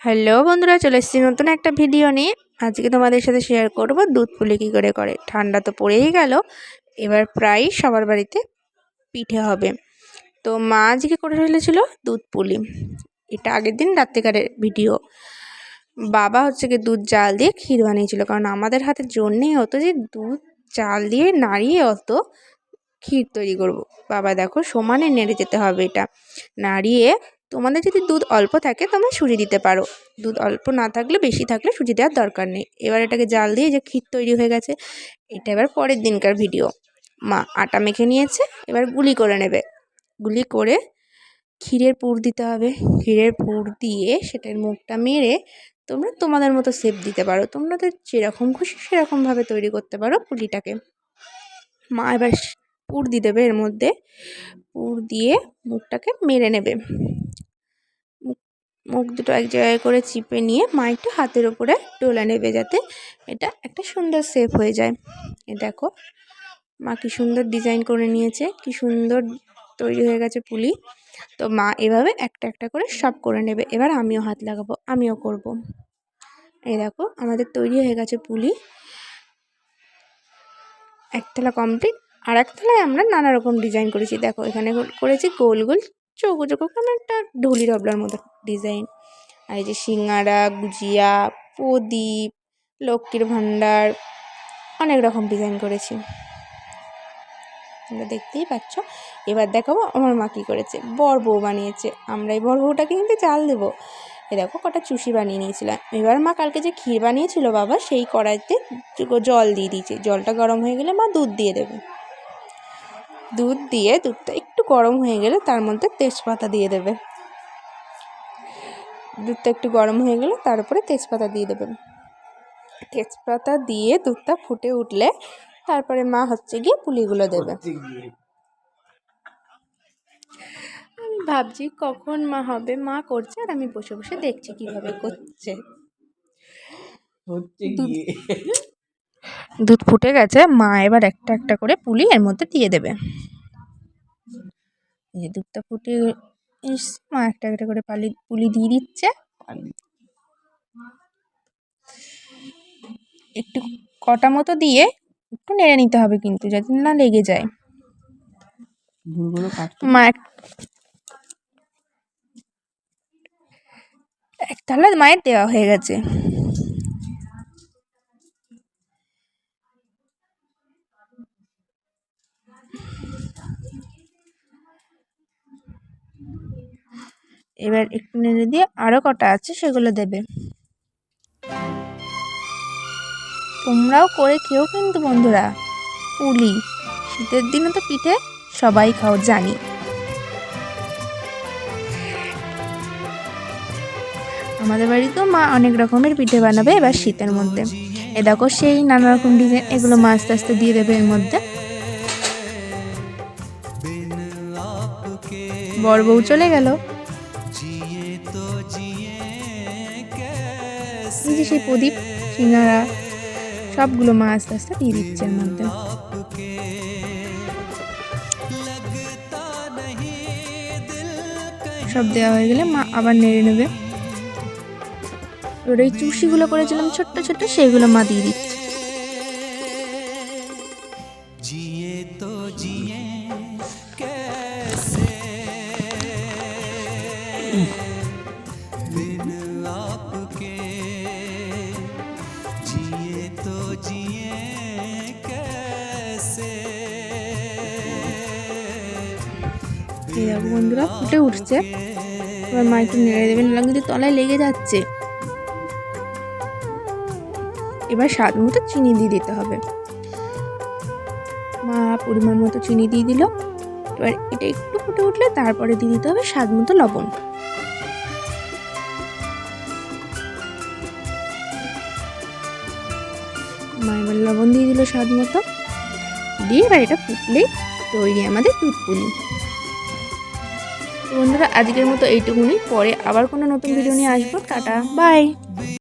Hello বন্ধুরা, চলে এসেছি নতুন একটা ভিডিও নিয়ে। আজকে তোমাদের সাথে শেয়ার করব দুধ পুলি কী করে করে। ঠান্ডা তো পড়েই গেল, এবার প্রায় সবার বাড়িতে পিঠে হবে। তো মা আজকে করে ফেলেছিল দুধ পুলি। এটা আগের দিন রাত্রিকারের ভিডিও। বাবা হচ্ছে কি দুধ জাল দিয়ে ক্ষীর বানিয়েছিল, কারণ আমাদের হাতে জোর নেই হতো যে দুধ চাল দিয়ে নাড়িয়ে অত ক্ষীর তৈরি করব। বাবা দেখো সমানে নেড়ে যেতে হবে, এটা নাড়িয়ে। তোমাদের যদি দুধ অল্প থাকে তোমরা সুজি দিতে পারো, দুধ অল্প না থাকলে, বেশি থাকলে সুজি দেওয়ার দরকার নেই। এবার এটাকে জাল দিয়ে যে ক্ষীর তৈরি হয়ে গেছে, এটা এবার পরের দিনকার ভিডিও। মা আটা মেখে নিয়েছে, এবার গুলি করে নেবে। গুলি করে ক্ষীরের পুর দিতে হবে। ক্ষীরের পুর দিয়ে সেটার মুখটা মেরে তোমরা তোমাদের মতো শেপ দিতে পারো, তোমাদের যেরকম খুশি সেরকমভাবে তৈরি করতে পারো পুলিটাকে। মা এবার পুর দিয়ে দেবে, এর মধ্যে পুর দিয়ে মুখটাকে মেরে নেবে। মুখ দুটো এক জায়গায় করে চিপে নিয়ে মা একটু হাতের ওপরে ডলে নেবে, যাতে এটা একটা সুন্দর শেপ হয়ে যায়। এ দেখো মা কি সুন্দর ডিজাইন করে নিয়েছে, কি সুন্দর তৈরি হয়ে গেছে পুলি। তো মা এভাবে একটা একটা করে সব করে নেবে। এবার আমিও হাত লাগাবো, আমিও করব। এই দেখো আমাদের তৈরি হয়ে গেছে পুলি। এক থালা কমপ্লিট। আর এক থালায় আমরা নানা রকম ডিজাইন করেছি। দেখো এখানে করেছি গোল গোল চৌকো চৌকো, কোনো একটা ঢুলি ডবলার মতো ডিজাইন। আর এই যে সিঙ্গারা, গুজিয়া, প্রদীপ, লক্ষ্মীর ভাণ্ডার, অনেক রকম ডিজাইন করেছি, তোমরা দেখতেই পাচ্ছ। এবার দেখাবো আমার মা কী করেছে। বড় বানিয়েছে, আমরা এই বড় বউটাকে কিন্তু চাল দেবো। এ দেখো কটা চুষি বানিয়ে নিয়েছিলাম। এবার মা কালকে যে ক্ষীর বানিয়েছিল বাবা, সেই কড়াইতে জল দিয়ে দিয়েছে। জলটা গরম হয়ে গেলে মা দুধ দিয়ে দেবে। দুধ দিয়ে দুধটা একটু গরম হয়ে গেলে তার মধ্যে তেজপাতা দিয়ে দেবে। দুধটা একটু গরম হয়ে গেলে তার উপরে তেজপাতা দিয়ে দেবে। তেজপাতা দিয়ে দুধটা ফুটে উঠলে তারপরে মা হচ্ছে গিয়ে পুলিগুলো দেবে। আমি ভাবছি কখন মা হবে, মা করছে আর আমি বসে বসে দেখছি কিভাবে করছে। দুধ ফুটে গেছে, মা এবার একটা একটা করে পুলি এর মধ্যে দিয়ে দেবে। এই যে দুধটা ফুটে মা একটা একটা করে পুলি দিয়ে দিচ্ছে। একটু কটা মতো দিয়ে একটু নেড়ে নিতে হবে, কিন্তু যাতে না লেগে যায়। মা এক থালা মায়ের দেওয়া হয়ে গেছে। এবার একটু নেড়ে দিয়ে আরও কটা আছে সেগুলো দেবে। তোমরাও করে খেও কিন্তু বন্ধুরা পুলি। শীতের দিনে তো পিঠে সবাই খাও জানি। আমাদের বাড়িতেও মা অনেক রকমের পিঠে বানাবে এবার শীতের মধ্যে। এ দেখো সেই নানা রকম ডিজাইন, এগুলো মা আস্তে আস্তে দিয়ে দেবে এর মধ্যে। বড় বউ চলে গেল। এই যে সেই প্রদীপ, সিঙ্গারা, সবগুলো মা আস্তে আস্তে দিয়ে দিচ্ছে এর মধ্যে। সব দেওয়া হয়ে গেলে মা আবার নেড়ে নেবে। এবার এই চুষিগুলো করেছিলাম ছোট্ট ছোট্ট, সেইগুলো মা দিয়ে দিচ্ছে। বন্ধুরা ফুটে উঠছে, এবার মা একটু নেড়ে দেবেন, কিন্তু তলায় লেগে যাচ্ছে। এবার স্বাদ মতো চিনি দিয়ে দিতে হবে। মা পরিমাণ মতো চিনি দিয়ে দিল। এবার এটা একটু ফুটে উঠলে তারপরে দিয়ে দিতে হবে স্বাদ মতো লবণ। মা এবার লবণ দিয়ে দিল স্বাদ মতো, দিয়ে এবার এটা ফুটলেই তৈরি আমাদের দুধ পুলি। বন্ধুরা আজকের মতো এইটুকুনি, পরে আবার কোনো নতুন ভিডিও নিয়ে আসবো। Tata, by.